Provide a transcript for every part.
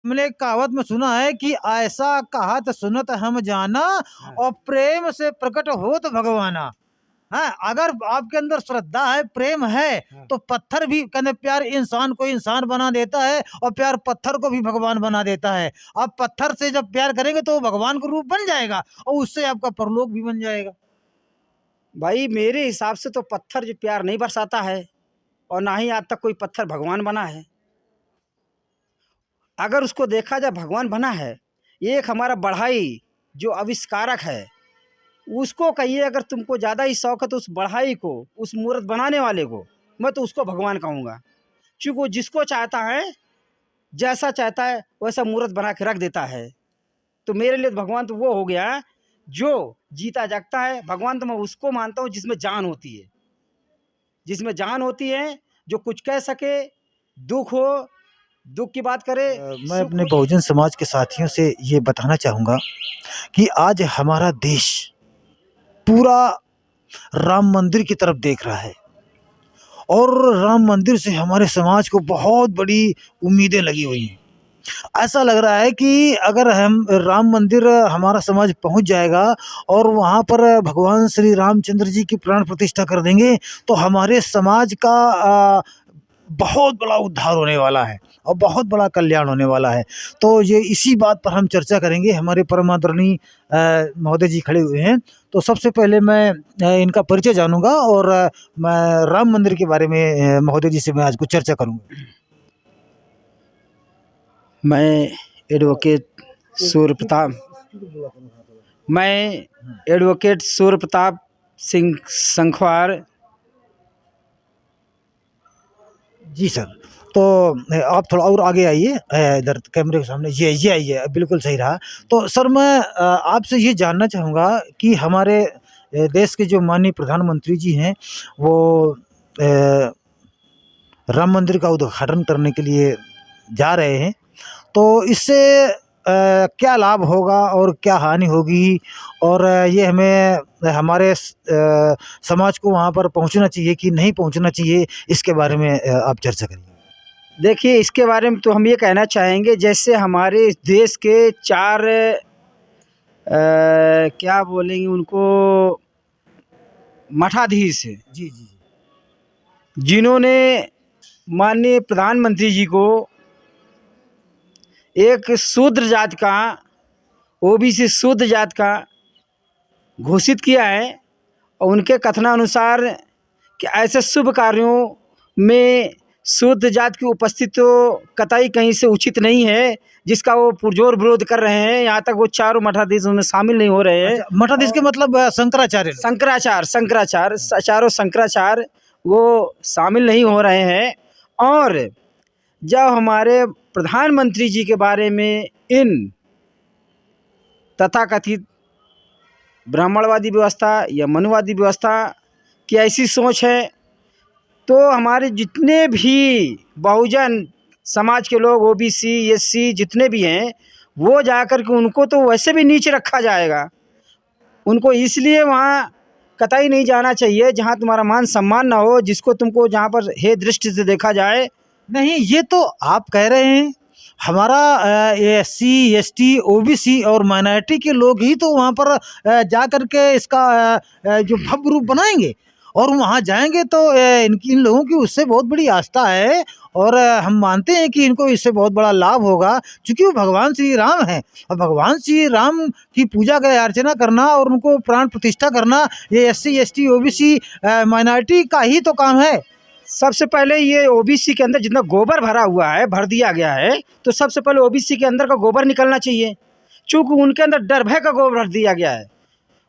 हमने एक कहावत में सुना है कि ऐसा कहात सुनत हम जाना हाँ, और प्रेम से प्रकट हो तो भगवाना। हाँ, अगर आपके अंदर श्रद्धा है, प्रेम है, हाँ। तो पत्थर भी कहते प्यार इंसान को इंसान बना देता है और प्यार पत्थर को भी भगवान बना देता है। आप पत्थर से जब प्यार करेंगे तो वो भगवान का रूप बन जाएगा और उससे आपका परलोक भी बन जाएगा। भाई मेरे हिसाब से तो पत्थर जो प्यार नहीं बरसाता है और ना ही आज तक कोई पत्थर भगवान बना है। अगर उसको देखा जाए भगवान बना है, ये एक हमारा बढ़ाई जो आविष्कारक है, उसको कहिए। अगर तुमको ज़्यादा ही शौक है तो उस बढ़ाई को, उस मूर्त बनाने वाले को मैं तो उसको भगवान कहूँगा। क्योंकि वो जिसको चाहता है, जैसा चाहता है वैसा मूर्त बना के रख देता है। तो मेरे लिए भगवान तो वो हो गया जो जीता जागता है। भगवान तो मैं उसको मानता हूँ जिसमें जान होती है, जिसमें जान होती है, जो कुछ कह सके, दुख हो दुख की बात करे, मैं सुख अपने हो। बहुजन समाज के साथियों से ये बताना चाहूँगा कि आज हमारा देश पूरा राम मंदिर की तरफ देख रहा है और राम मंदिर से हमारे समाज को बहुत बड़ी उम्मीदें लगी हुई हैं। ऐसा लग रहा है कि अगर हम राम मंदिर हमारा समाज पहुंच जाएगा और वहां पर भगवान श्री रामचंद्र जी की प्राण प्रतिष्ठा कर देंगे तो हमारे समाज का बहुत बड़ा उद्धार होने वाला है और बहुत बड़ा कल्याण होने वाला है। तो ये इसी बात पर हम चर्चा करेंगे। हमारे परम आदरणीय महोदय जी खड़े हुए हैं, तो सबसे पहले मैं इनका परिचय जानूंगा और मैं राम मंदिर के बारे में महोदय जी से मैं आज कुछ चर्चा करूंगा। मैं एडवोकेट सूर्य प्रताप मैं एडवोकेट सूर्य प्रताप सिंह संखवार। जी सर, तो आप थोड़ा और आगे आइए, इधर कैमरे के सामने, ये आइए, बिल्कुल सही रहा। तो सर मैं आपसे ये जानना चाहूँगा कि हमारे देश के जो माननीय प्रधानमंत्री जी हैं वो राम मंदिर का उद्घाटन करने के लिए जा रहे हैं, तो इससे क्या लाभ होगा और क्या हानि होगी और ये हमें हमारे समाज को वहाँ पर पहुँचना चाहिए कि नहीं पहुँचना चाहिए, इसके बारे में आप चर्चा करिए। देखिए, इसके बारे में तो हम ये कहना चाहेंगे, जैसे हमारे इस देश के चार क्या बोलेंगे उनको, मठाधीश, जी जी जी। जिन्होंने माननीय प्रधानमंत्री जी को एक शूद्र जात का, ओबीसी शूद्र जात का घोषित किया है और उनके कथनानुसार कि ऐसे शुभ कार्यों में शूद्र जात की उपस्थिति तो कतई कहीं से उचित नहीं है, जिसका वो पुरजोर विरोध कर रहे हैं। यहाँ तक वो चारों मठाधीश उनमें शामिल नहीं हो रहे हैं। अच्छा, मठाधीश के मतलब शंकराचार्य लोग। शंकराचार्य चारों शंकराचार्य वो शामिल नहीं हो रहे हैं। और जब हमारे प्रधानमंत्री जी के बारे में इन तथाकथित ब्राह्मणवादी व्यवस्था या मनुवादी व्यवस्था की ऐसी सोच है, तो हमारे जितने भी बहुजन समाज के लोग, ओबीसी, एससी जितने भी हैं, वो जाकर के उनको तो वैसे भी नीचे रखा जाएगा। उनको इसलिए वहाँ कतई नहीं जाना चाहिए जहाँ तुम्हारा मान सम्मान ना हो, जिसको तुमको जहाँ पर हे दृष्टि से देखा जाए। नहीं, ये तो आप कह रहे हैं, हमारा एससी, एसटी, ओबीसी और माइनॉरिटी के लोग ही तो वहाँ पर जा कर के इसका जो भव्य रूप बनाएंगे और वहाँ जाएंगे तो इन लोगों की उससे बहुत बड़ी आस्था है और हम मानते हैं कि इनको इससे बहुत बड़ा लाभ होगा, क्योंकि वो भगवान श्री राम हैं और भगवान श्री राम की पूजा का अर्चना करना और उनको प्राण प्रतिष्ठा करना ये एससी, एसटी, ओबीसी, माइनॉरिटी का ही तो काम है। सबसे पहले ये ओबीसी के अंदर जितना गोबर भरा हुआ है, भर दिया गया है, तो सबसे पहले ओबीसी के अंदर का गोबर निकलना चाहिए। चूँकि उनके अंदर डर भय का गोबर भर दिया गया है,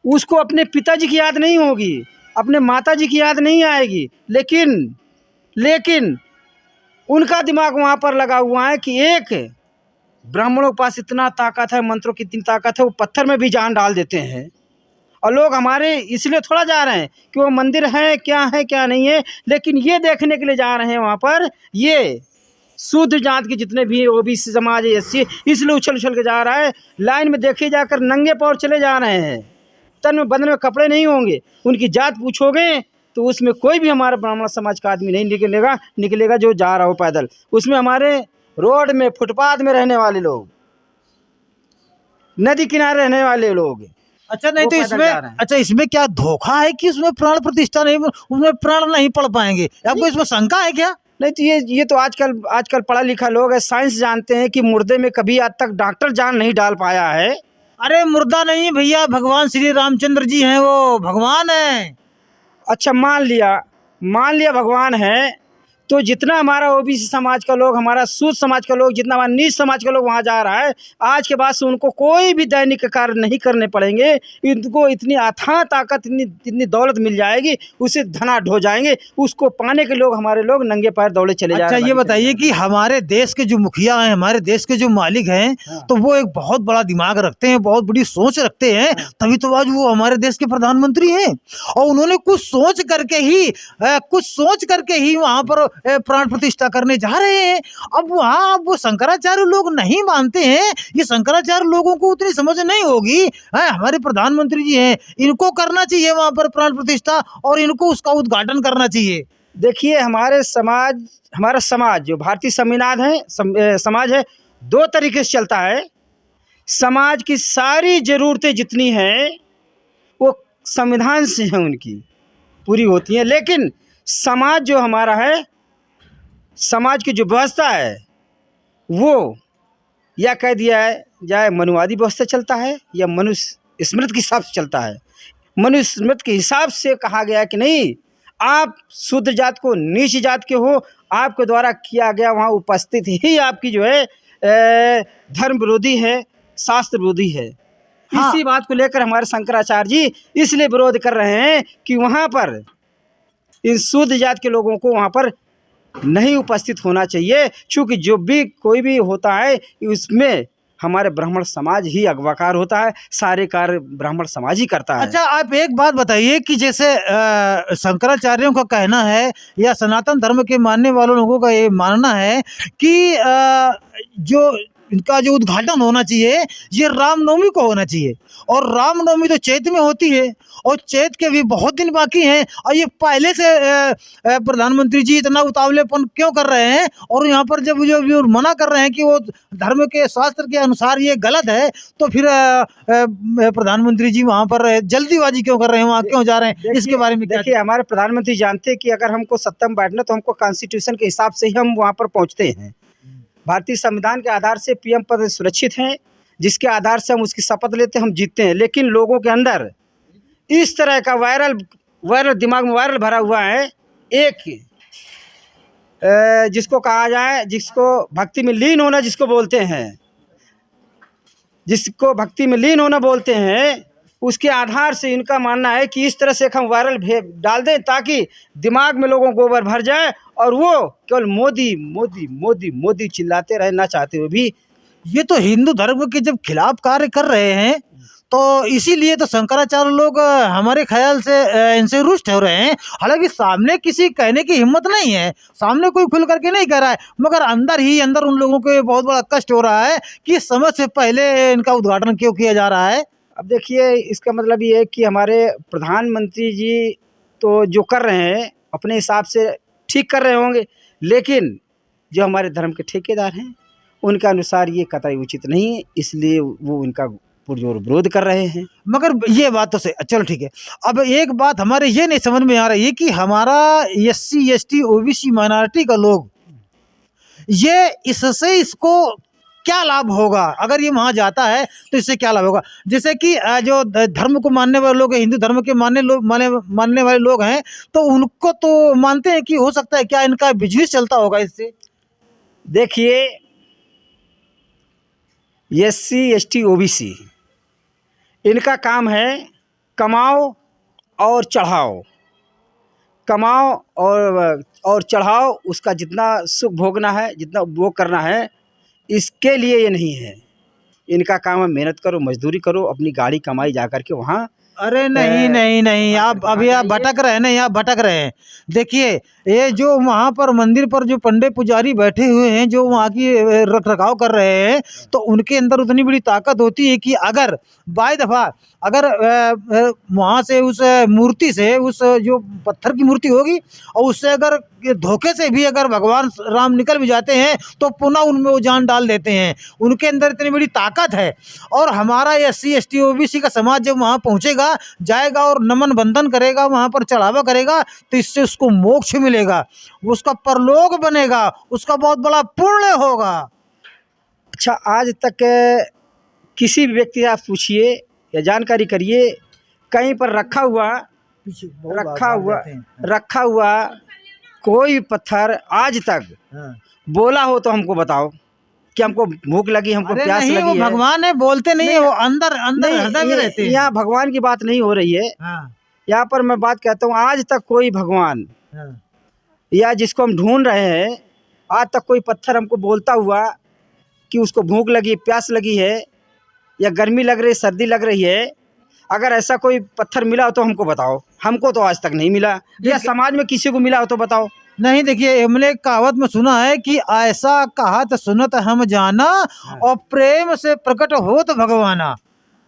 उसको अपने पिताजी की याद नहीं होगी, अपने माताजी की याद नहीं आएगी, लेकिन उनका दिमाग वहाँ पर लगा हुआ है कि एक ब्राह्मणों के पास इतना ताकत है, मंत्रों की इतनी ताकत है, वो पत्थर में भी जान डाल देते हैं। और लोग हमारे इसलिए थोड़ा जा रहे हैं कि वो मंदिर है क्या नहीं है, लेकिन ये देखने के लिए जा रहे हैं वहाँ पर, ये शूद्र जात के जितने भी ओबीसी समाज है, एससी, इसलिए उछल उछल के जा रहा है। लाइन में देखे जाकर नंगे पैर चले जा रहे हैं, तन में बदन में कपड़े नहीं होंगे। उनकी जात पूछोगे तो उसमें कोई भी हमारा ब्राह्मण समाज का आदमी नहीं निकलेगा जो जा रहा हो पैदल। उसमें हमारे रोड में, फुटपाथ में रहने वाले लोग, नदी किनारे रहने वाले लोग, अच्छा, नहीं वो तो पैदल इसमें, जा रहे हैं। अच्छा इसमें क्या धोखा है कि उसमें प्राण प्रतिष्ठा नहीं, उसमें प्राण नहीं पड़ पाएंगे? आपको इसमें शंका है क्या? नहीं तो ये तो आजकल पढ़ा लिखा लोग है, साइंस जानते हैं कि मुर्दे में कभी आज तक डॉक्टर जान नहीं डाल पाया है। अरे मुर्दा नहीं भैया, भगवान श्री रामचंद्र जी हैं, वो भगवान है। अच्छा, मान लिया भगवान है, तो जितना हमारा ओबीसी समाज का लोग, हमारा सूद समाज का लोग, जितना हमारा नीच समाज का लोग वहाँ जा रहा है, आज के बाद से उनको कोई भी दैनिक कार्य नहीं करने पड़ेंगे। इनको इतनी अथाह ताकत, इतनी दौलत मिल जाएगी, उसे धनाढ्य हो जाएंगे। उसको पाने के लोग, हमारे लोग नंगे पैर दौड़े चले जा रहे हैं। अच्छा ये बताइए कि हमारे देश के जो मुखिया हैं, हमारे देश के जो मालिक हैं, हाँ। तो वो एक बहुत बड़ा दिमाग रखते हैं, बहुत बड़ी सोच रखते हैं, तभी तो आज वो हमारे देश के प्रधानमंत्री हैं। और उन्होंने कुछ सोच करके ही वहाँ पर प्राण प्रतिष्ठा करने जा रहे हैं। अब वहाँ वो शंकराचार्य लोग नहीं मानते हैं, ये शंकराचार्य लोगों को उतनी समझ नहीं होगी। हमारे प्रधानमंत्री जी हैं, इनको करना चाहिए वहाँ पर प्राण प्रतिष्ठा, और इनको उसका उद्घाटन करना चाहिए। देखिए, हमारा समाज जो भारतीय संविधान है, समाज है, दो तरीके से चलता है। समाज की सारी ज़रूरतें जितनी हैं वो संविधान से हैं, उनकी पूरी होती हैं। लेकिन समाज जो हमारा है, समाज की जो व्यवस्था है, वो या कह दिया है जाए मनुवादी व्यवस्था चलता है या मनुष्य स्मृति के हिसाब से चलता है। मनुष्य स्मृति के हिसाब से कहा गया है कि नहीं, आप शूद्र जात को, नीच जात के हो, आपके द्वारा किया गया वहाँ उपस्थित ही आपकी जो है धर्म विरोधी है, शास्त्र विरोधी है। हाँ। इसी बात को लेकर हमारे शंकराचार्य जी इसलिए विरोध कर रहे हैं कि वहाँ पर इन शूद्र जात के लोगों को वहाँ पर नहीं उपस्थित होना चाहिए, क्योंकि जो भी कोई भी होता है उसमें हमारे ब्राह्मण समाज ही अगवाकार होता है, सारे कार्य ब्राह्मण समाज ही करता है। अच्छा, आप एक बात बताइए कि जैसे शंकराचार्यों का कहना है या सनातन धर्म के मानने वालों लोगों का ये मानना है कि जो इनका जो उद्घाटन होना चाहिए ये रामनवमी को होना चाहिए, और रामनवमी तो चैत में होती है, और चैत के भी बहुत दिन बाकी हैं, और ये पहले से प्रधानमंत्री जी इतना उतावलेपन क्यों कर रहे हैं? और यहाँ पर जब जो मना कर रहे हैं कि वो धर्म के शास्त्र के अनुसार ये गलत है, तो फिर प्रधानमंत्री जी वहाँ पर जल्दीबाजी क्यों कर रहे हैं, वहाँ क्यों जा रहे हैं? इसके बारे में देखिए, हमारे प्रधानमंत्री जानते हैं कि अगर हमको सत्ता में बैठना तो हमको कॉन्स्टिट्यूशन के हिसाब से ही हम वहाँ पर पहुँचते हैं। भारतीय संविधान के आधार से पीएम पद सुरक्षित हैं, जिसके आधार से हम उसकी शपथ लेते हैं, हम जीतते हैं। लेकिन लोगों के अंदर इस तरह का वायरल दिमाग में वायरल भरा हुआ है, एक जिसको कहा जाए, जिसको भक्ति में लीन होना जिसको बोलते हैं, जिसको भक्ति में लीन होना बोलते हैं, उसके आधार से इनका मानना है कि इस तरह से हम वायरल डाल दें ताकि दिमाग में लोगों को गोबर भर जाए और वो केवल मोदी मोदी मोदी मोदी चिल्लाते रहे, ना चाहते हुए भी। ये तो हिंदू धर्म के जब खिलाफ कार्य कर रहे हैं, तो इसीलिए तो शंकराचार्य लोग हमारे ख्याल से इनसे रुष्ट हो रहे हैं। हालांकि सामने किसी कहने की हिम्मत नहीं है, सामने कोई खुल करके नहीं कह रहा है, मगर अंदर ही अंदर उन लोगों को बहुत बड़ा कष्ट हो रहा है कि समय से पहले इनका उद्घाटन क्यों किया जा रहा है। अब देखिए, इसका मतलब ये है कि हमारे प्रधानमंत्री जी तो जो कर रहे हैं अपने हिसाब से ठीक कर रहे होंगे, लेकिन जो हमारे धर्म के ठेकेदार हैं उनके अनुसार ये कतई उचित नहीं है, इसलिए वो इनका पुरजोर विरोध कर रहे हैं। मगर ये बात तो सही, चलो ठीक है। अब एक बात हमारे ये नहीं समझ में आ रही है कि हमारा SC ST OBC माइनॉरिटी का लोग, ये इससे इसको क्या लाभ होगा? अगर ये वहाँ जाता है तो इससे क्या लाभ होगा? जैसे कि जो धर्म को मानने वाले लोग हैं, हिंदू धर्म के मानने वाले लोग हैं, तो उनको तो मानते हैं कि हो सकता है क्या इनका बिजनेस चलता होगा इससे। देखिए, SC ST OBC इनका काम है कमाओ और चढ़ाओ, कमाओ और चढ़ाओ, उसका जितना सुख भोगना है, जितना उपभोग करना है, इसके लिए ये नहीं है। इनका काम है मेहनत करो, मजदूरी करो, अपनी गाड़ी कमाई जा कर के वहाँ। अरे नहीं नहीं नहीं, आप अभी आप भटक रहे हैं, नहीं आप भटक रहे हैं। देखिए, ये जो वहाँ पर मंदिर पर जो पंडित पुजारी बैठे हुए हैं, जो वहाँ की रख रखाव कर रहे हैं, तो उनके अंदर उतनी बड़ी ताकत होती है कि अगर बाय दफ़ा अगर वहाँ से उस मूर्ति से, उस जो पत्थर की मूर्ति होगी, और उससे अगर के धोखे से भी अगर भगवान राम निकल भी जाते हैं तो पुनः उनमें वो जान डाल देते हैं। उनके अंदर इतनी बड़ी ताकत है। और हमारा SC ST OBC का समाज जब वहाँ पहुँचेगा, जाएगा और नमन बंधन करेगा, वहाँ पर चढ़ावा करेगा, तो इससे उसको मोक्ष मिलेगा, उसका परलोक बनेगा, उसका बहुत बड़ा पुण्य होगा। अच्छा, आज तक किसी भी व्यक्ति से आप पूछिए या जानकारी करिए, कहीं पर रखा हुआ कोई भी पत्थर आज तक बोला हो तो हमको बताओ कि हमको भूख लगी, हमको प्यास नहीं, लगी वो है। भगवान है, बोलते नहीं है, वो अंदर अंदर हृदय में रहते हैं। यहाँ भगवान की बात नहीं हो रही है। यहाँ पर मैं बात कहता हूँ, आज तक कोई भगवान या जिसको हम ढूंढ रहे हैं, आज तक कोई पत्थर हमको बोलता हुआ कि उसको भूख लगी, प्यास लगी है, या गर्मी लग रही, सर्दी लग रही है, अगर ऐसा कोई पत्थर मिला हो तो हमको बताओ। हमको तो आज तक नहीं मिला, या समाज में किसी को मिला हो तो बताओ। नहीं, देखिए, हमने एक कहावत में सुना है कि ऐसा कहत सुनत हम जाना, और प्रेम से प्रकट हो तो भगवाना।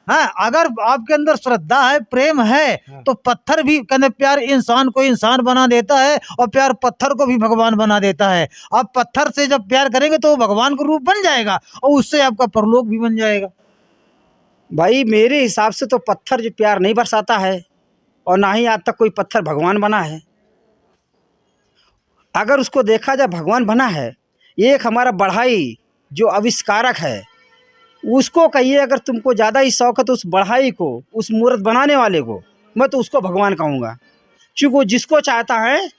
हाँ, अगर आपके अंदर श्रद्धा है, प्रेम है, तो पत्थर भी, कहते प्यार इंसान को इंसान बना देता है, और प्यार पत्थर को भी भगवान बना देता है। आप पत्थर से जब प्यार करेंगे तो वो भगवान का रूप बन जाएगा, और उससे आपका परलोक भी बन जाएगा। भाई, मेरे हिसाब से तो पत्थर जो प्यार नहीं बरसाता है, और ना ही आज तक कोई पत्थर भगवान बना है। अगर उसको देखा जाए, भगवान बना है एक हमारा बढ़ाई जो आविष्कारक है, उसको कहिए। अगर तुमको ज़्यादा ही शौक है तो उस बढ़ाई को, उस मूर्त बनाने वाले को, मैं तो उसको भगवान कहूँगा। क्योंकि वो जिसको चाहता है,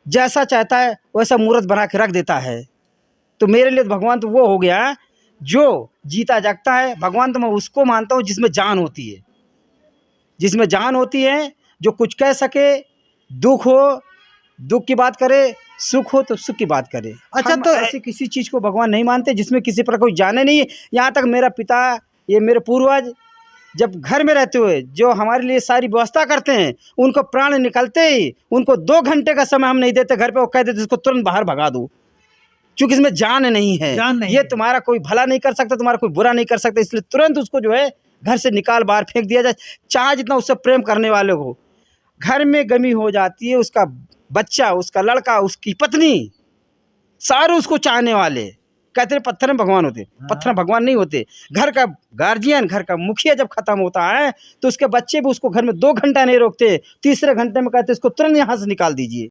जैसा चाहता है वैसा मूर्त बना के रख देता है। तो मेरे लिए भगवान तो वो हो गया जो जीता जागता है। भगवान तो मैं उसको मानता हूँ जिसमें जान होती है, जिसमें जान होती है, जो कुछ कह सके, दुख हो दुख की बात करे, सुख हो तो सुख की बात करे। अच्छा, तो ऐसी किसी चीज़ को भगवान नहीं मानते जिसमें किसी पर कोई जाने नहीं है। यहाँ तक मेरा पिता, ये मेरे पूर्वज जब घर में रहते हुए जो हमारे लिए सारी व्यवस्था करते हैं, उनको प्राण निकलते ही उनको 2 घंटे का समय हम नहीं देते घर पे, वो कह देते इसको तुरंत बाहर भगा दो, क्योंकि इसमें जान नहीं है। ये तुम्हारा कोई भला नहीं कर सकता, तुम्हारा कोई बुरा नहीं कर सकता, इसलिए तुरंत उसको जो है घर से निकाल बाहर फेंक दिया जाए। चाहे जितना उससे प्रेम करने वाले हो, घर में गमी हो जाती है, उसका बच्चा, उसका लड़का, उसकी पत्नी, सारे उसको चाहने वाले। कहते हैं पत्थर में भगवान होते, पत्थर में भगवान नहीं होते। घर का गार्जियन, घर का मुखिया जब खत्म होता है तो उसके बच्चे भी उसको घर में 2 घंटा नहीं रोकते, तीसरे घंटे में कहते इसको तुरंत यहाँ से निकाल दीजिए।